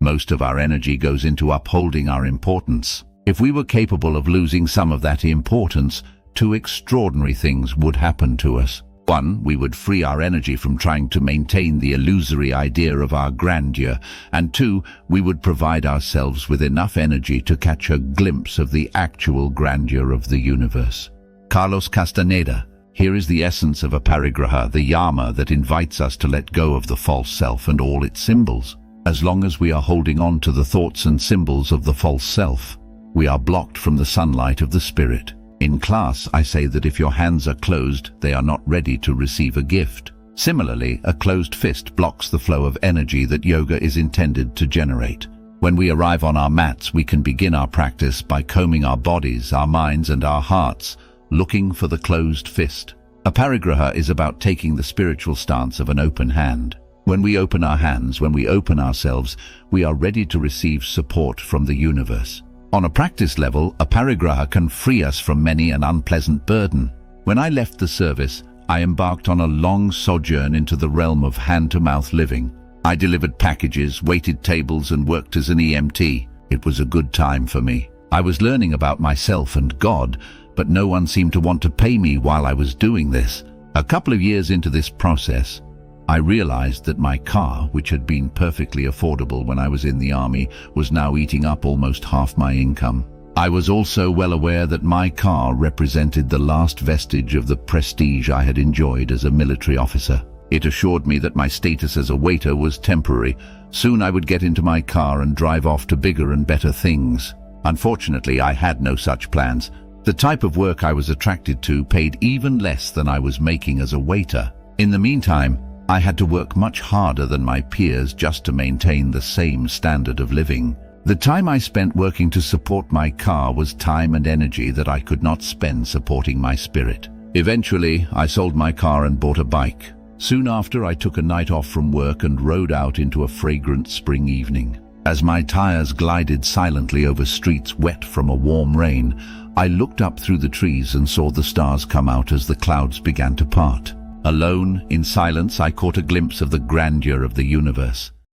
Most of our energy goes into upholding our importance. If we were capable of losing some of that importance, two extraordinary things would happen to us. One, we would free our energy from trying to maintain the illusory idea of our grandeur, and two, we would provide ourselves with enough energy to catch a glimpse of the actual grandeur of the universe. Carlos Castaneda. Here is the essence of Aparigraha, the yama that invites us to let go of the false self and all its symbols. As long as we are holding on to the thoughts and symbols of the false self, we are blocked from the sunlight of the spirit. In class, I say that if your hands are closed, they are not ready to receive a gift. Similarly, a closed fist blocks the flow of energy that yoga is intended to generate. When we arrive on our mats, we can begin our practice by combing our bodies, our minds, and our hearts, looking for the closed fist. Aparigraha is about taking the spiritual stance of an open hand. When we open our hands, when we open ourselves, we are ready to receive support from the universe. On a practice level, Aparigraha can free us from many an unpleasant burden. When I left the service, I embarked on a long sojourn into the realm of hand-to-mouth living. I delivered packages, waited tables, and worked as an EMT. It was a good time for me. I was learning about myself and God, but no one seemed to want to pay me while I was doing this. A couple of years into this process, I realized that my car, which had been perfectly affordable when I was in the army, was now eating up almost half my income. I was also well aware that my car represented the last vestige of the prestige I had enjoyed as a military officer. It assured me that my status as a waiter was temporary. Soon I would get into my car and drive off to bigger and better things. Unfortunately, I had no such plans. The type of work I was attracted to paid even less than I was making as a waiter. In the meantime, I had to work much harder than my peers just to maintain the same standard of living. The time I spent working to support my car was time and energy that I could not spend supporting my spirit. Eventually, I sold my car and bought a bike. Soon after, I took a night off from work and rode out into a fragrant spring evening. As my tires glided silently over streets wet from a warm rain, I looked up through the trees and saw the stars come out as the clouds began to part. Alone, in silence, I caught a glimpse of the grandeur of the universe.